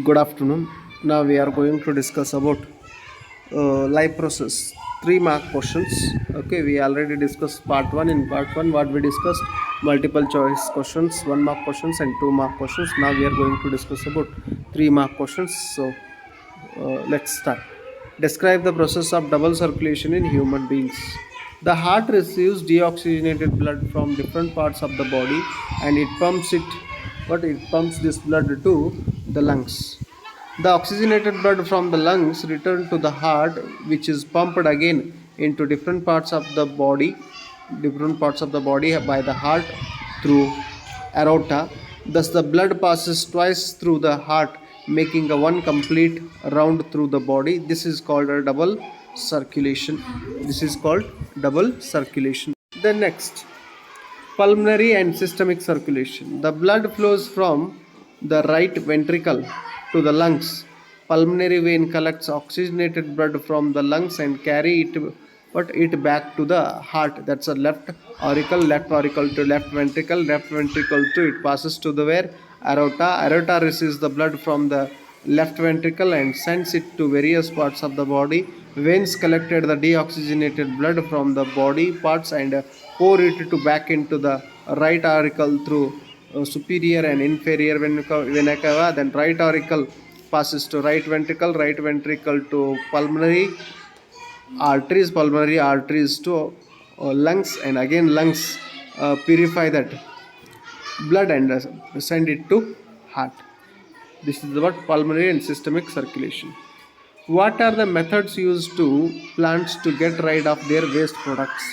Good afternoon. Now we are going to discuss about life process. 3 mark questions. Okay, we already discussed part one. In part one, what we discussed multiple choice questions, 1 mark questions, and 2 mark questions. Now we are going to discuss about 3 mark questions. So let's start. Describe the process of double circulation in human beings. The heart receives deoxygenated blood from different parts of the body and it pumps this blood to the lungs. The oxygenated blood from the lungs return to the heart, which is pumped again into different parts of the body by the heart through aorta. Thus, the blood passes twice through the heart, making a one complete round through the body. This is called a double circulation. This is called double circulation. The next, pulmonary and systemic circulation. The blood flows from the right ventricle to the lungs. Pulmonary vein collects oxygenated blood from the lungs and carry it back to the heart. That's a left auricle to left ventricle to it passes to the where aorta. Aorta receives the blood from the left ventricle and sends it to various parts of the body. Veins collected the deoxygenated blood from the body parts and pour it to back into the right auricle through superior and inferior vena cava. Then right auricle passes to right ventricle to pulmonary arteries to lungs, and again lungs purify that blood and send it to heart. This is what pulmonary and systemic circulation. What are the methods used to plants to get rid of their waste products?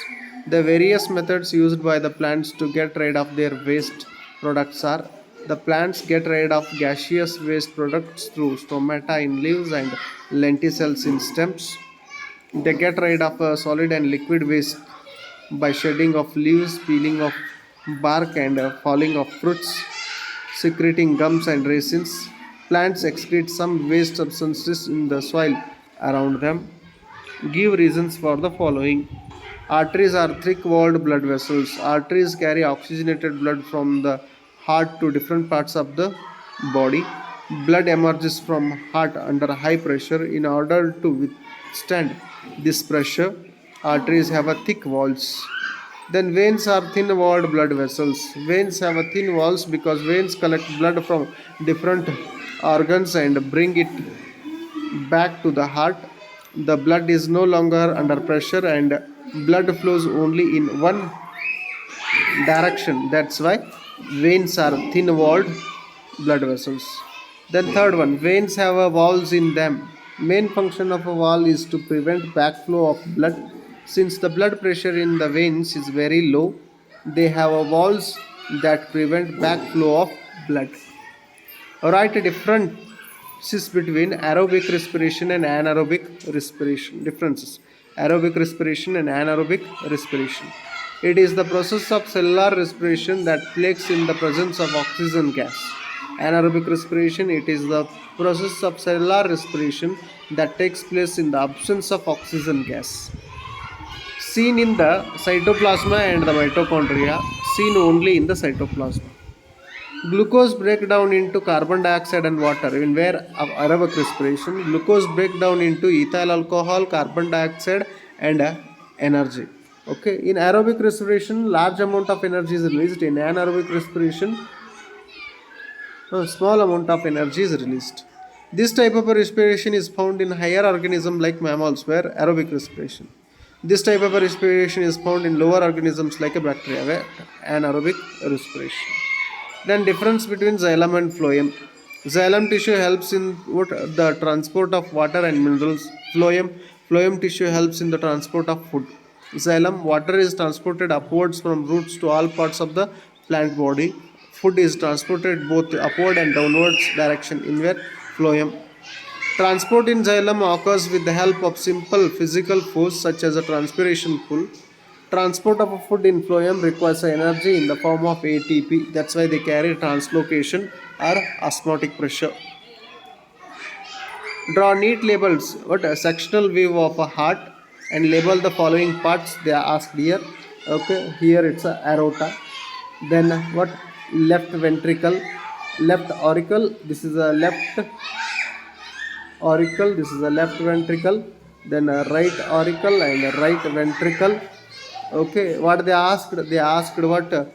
The various methods used by the plants to get rid of their waste products are: the plants get rid of gaseous waste products through stomata in leaves and lenticels in stems. They get rid of solid and liquid waste by shedding of leaves, peeling of bark, and falling of fruits, secreting gums and resins. Plants excrete some waste substances in the soil around them. Give reasons for the following. Arteries are thick walled blood vessels. Arteries carry oxygenated blood from the heart to different parts of the body. Blood emerges from heart under high pressure. In order to withstand this pressure, arteries have a thick walls. Then veins are thin walled blood vessels. Veins have a thin walls because veins collect blood from different organs and bring it back to the heart. The blood is no longer under pressure and blood flows only in one direction. That's why veins are thin walled blood vessels. Then third one, veins have a valves in them. Main function of a valve is to prevent backflow of blood. Since the blood pressure in the veins is very low, they have a valves that prevent backflow of blood. Write a differences between aerobic respiration and anaerobic respiration. Differences. Aerobic respiration and anaerobic respiration. It is the process of cellular respiration that takes in the presence of oxygen gas. Anaerobic respiration, it is the process of cellular respiration that takes place in the absence of oxygen gas. Seen in the cytoplasma and the mitochondria, seen only in the cytoplasma. Glucose break down into carbon dioxide and water. In where of aerobic respiration, glucose break down into ethyl alcohol, carbon dioxide, and energy. Okay, in aerobic respiration, large amount of energy is released. In anaerobic respiration, a small amount of energy is released. This type of respiration is found in higher organisms like mammals, where aerobic respiration. This type of respiration is found in lower organisms like a bacteria, where anaerobic respiration. Then difference between xylem and phloem. Xylem tissue helps in the transport of water and minerals. Phloem tissue helps in the transport of food. Xylem, water is transported upwards from roots to all parts of the plant body. Food is transported both upward and downwards direction in where phloem. Transport in xylem occurs with the help of simple physical force such as a transpiration pull. Transport of a food in phloem requires energy in the form of ATP. That's why they carry translocation or osmotic pressure. Draw neat labels. What a sectional view of a heart and label the following parts they are asked here. Okay, here it's a aorta. Then what left ventricle, left auricle, this is a left auricle, this is a left ventricle, then a right auricle and a right ventricle. Okay, what they asked, they asked what,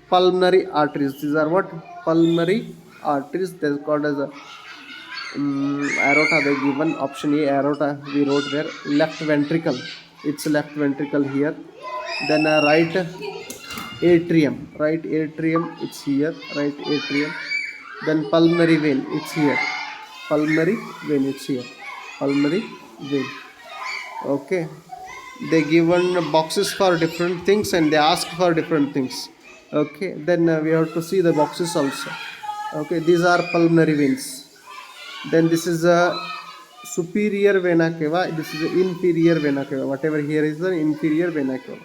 pulmonary arteries. These are what, pulmonary arteries. They're called as a aorta. They given option A, aorta we wrote there. Left ventricle, it's left ventricle here. Then a right atrium, right atrium, it's here, right atrium. Then pulmonary vein, it's here, pulmonary vein, it's here, pulmonary vein. Okay, they given boxes for different things and they ask for different things. Okay, then we have to see the boxes also. Okay, these are pulmonary veins. Then this is a superior vena cava, this is a inferior vena cava. Whatever here is the inferior vena cava.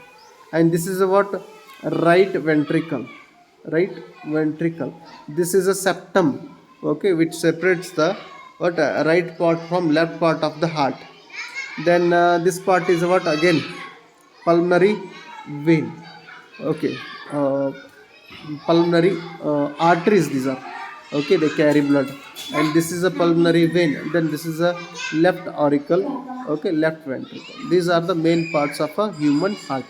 And this is a what, right ventricle, right ventricle. This is a septum, okay, which separates the what, right part from left part of the heart. Then this part is what, again pulmonary vein. Okay, pulmonary arteries, these are, okay, they carry blood. And this is a pulmonary vein. Then this is a left auricle, okay, left ventricle. These are the main parts of a human heart.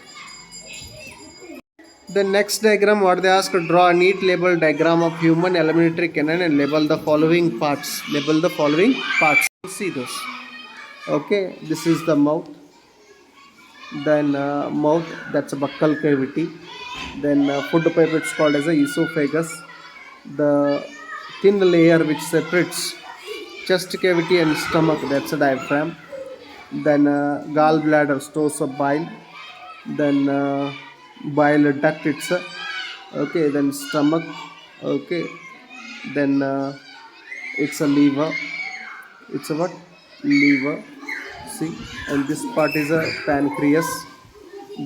The next diagram, what they ask, draw a neat label diagram of human alimentary canal and label the following parts. Label the following parts. See those. Okay, this is the mouth. Then mouth, that's a buccal cavity. Then food pipe, it's called as a esophagus. The thin layer which separates chest cavity and stomach, that's a diaphragm. Then gallbladder, stores of bile. Then bile duct, it's a, okay. Then stomach, okay. Then it's a liver, it's a what, liver, see. And this part is a pancreas.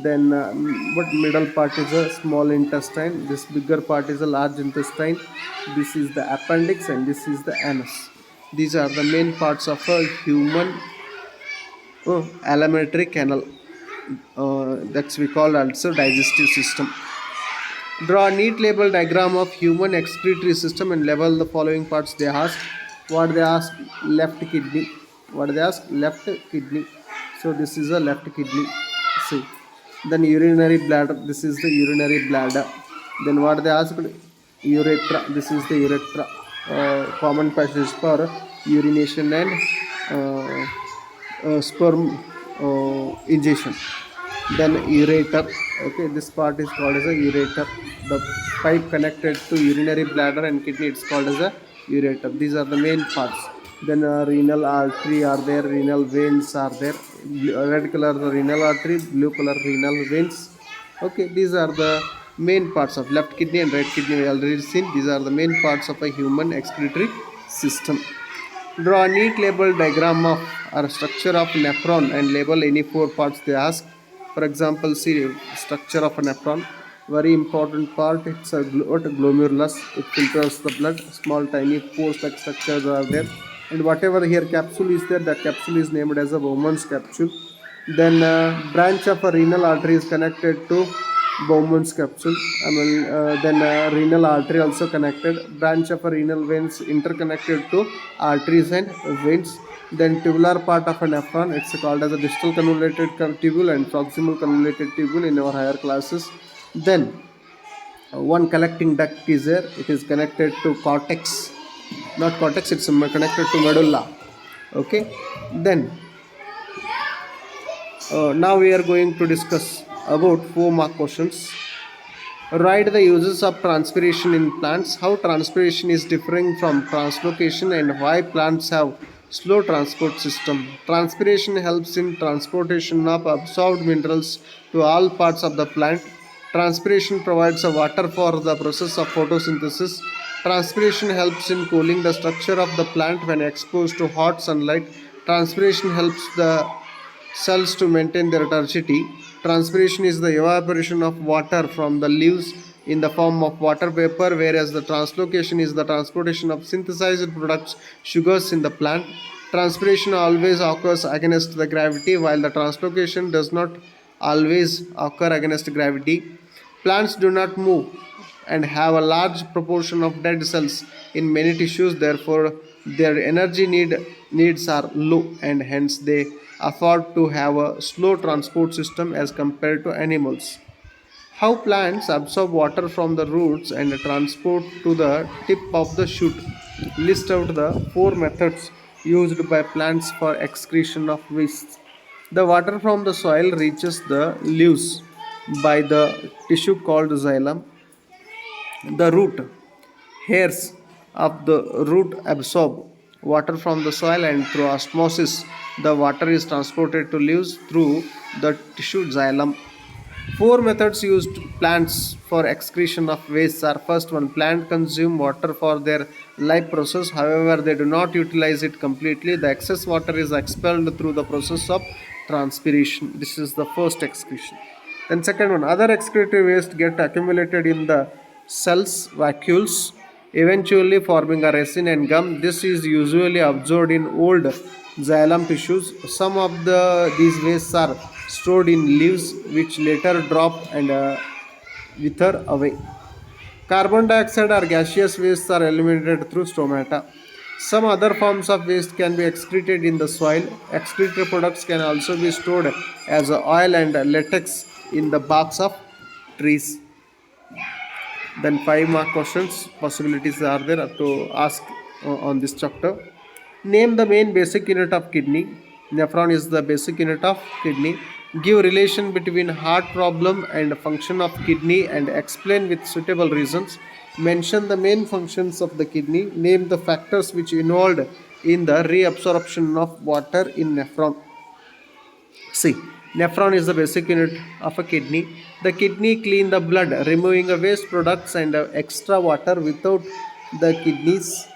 Then what, middle part is a small intestine, this bigger part is a large intestine, this is the appendix, and this is the anus. These are the main parts of a human alimentary canal. That's we call also digestive system. Draw a neat label diagram of human excretory system and label the following parts. They ask, what they ask, left kidney. What they ask, left kidney. So this is a left kidney, see. Then urinary bladder, this is the urinary bladder. Then what they ask, urethra, this is the urethra, common passage for urination and sperm ingestion. Then ureter, okay, this part is called as a ureter. The pipe connected to urinary bladder and kidney, it's called as a ureter. These are the main parts. Then renal artery are there, renal veins are there. Red color the renal artery, blue color renal veins. Okay, these are the main parts of left kidney and right kidney. We already seen. These are the main parts of a human excretory system. Draw a neat label diagram of or structure of nephron and label any four parts they ask. For example, see structure of a nephron. Very important part. It's a glomerulus. It filters the blood. Small tiny pores-like structures are there. And whatever here capsule is there, that capsule is named as a Bowman's capsule. Then branch of a renal artery is connected to Bowman's capsule. Then renal artery also connected. Branch of a renal veins interconnected to arteries and veins. Then tubular part of a nephron, it's called as a distal cannulated tubule and proximal cannulated tubule in our higher classes. Then one collecting duct is there. It is connected to cortex. Not cortex, it's connected to medulla. Okay. Then now we are going to discuss about 4 mark questions. Write the uses of transpiration in plants, how transpiration is differing from translocation, and why plants have slow transport system. Transpiration helps in transportation of absorbed minerals to all parts of the plant. Transpiration provides a water for the process of photosynthesis. Transpiration helps in cooling the structure of the plant when exposed to hot sunlight. Transpiration helps the cells to maintain their turgidity. Transpiration is the evaporation of water from the leaves in the form of water vapor, whereas the translocation is the transportation of synthesized products, sugars in the plant. Transpiration always occurs against the gravity, while the translocation does not always occur against gravity. Plants do not move and have a large proportion of dead cells in many tissues. Therefore, their needs are low, and hence they afford to have a slow transport system as compared to animals. How plants absorb water from the roots and transport to the tip of the shoot. List out the four methods used by plants for excretion of waste. The water from the soil reaches the leaves by the tissue called xylem. The root hairs of the root absorb water from the soil, and through osmosis the water is transported to leaves through the tissue xylem. Four methods used plants for excretion of waste are: first one, plant consume water for their life process, however they do not utilize it completely. The excess water is expelled through the process of transpiration. This is the first excretion. Then second one, other excretory waste get accumulated in the cells vacuoles, eventually forming a resin and gum. This is usually absorbed in old xylem tissues. Some of these wastes are stored in leaves, which later drop and wither away. Carbon dioxide or gaseous wastes are eliminated through stomata. Some other forms of waste can be excreted in the soil. Excretory products can also be stored as oil and latex in the barks of trees. Then 5 mark questions possibilities are there to ask on this chapter. Name the main basic unit of kidney. Nephron is the basic unit of kidney. Give relation between heart problem and function of kidney and explain with suitable reasons. Mention the main functions of the kidney. Name the factors which involved in the reabsorption of water in nephron. See, nephron is the basic unit of a kidney. The kidney clean the blood, removing the waste products and extra water. Without the kidneys,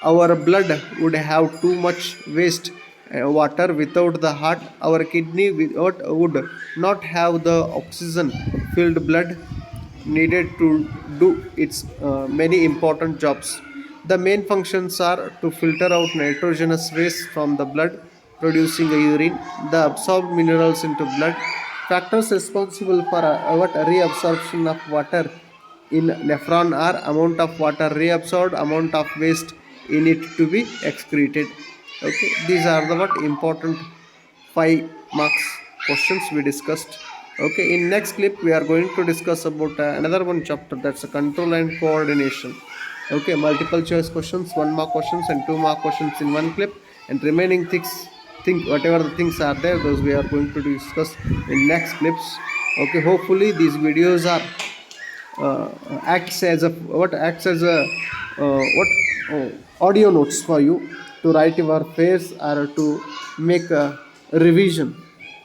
our blood would have too much waste water. Without the heart, our kidney would not have the oxygen filled blood needed to do its many important jobs. The main functions are to filter out nitrogenous waste from the blood, producing a urine, the absorbed minerals into blood. Factors responsible for reabsorption of water in nephron are amount of water reabsorbed, amount of waste in it to be excreted. Okay, these are the what important 5 marks questions we discussed. Okay, in next clip we are going to discuss about another one chapter, that's a control and coordination. Okay, multiple choice questions, 1 mark questions and 2 mark questions in one clip, and remaining things, think whatever the things are there, those we are going to discuss in next clips. Okay, hopefully these videos are acts as a audio notes for you to write your face or to make a revision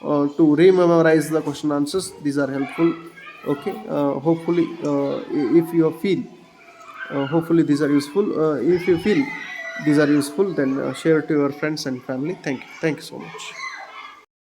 to rememorize the question answers. These are helpful. Okay, hopefully if you feel hopefully these are useful. If you feel these are useful, then share to your friends and family. Thank you so much.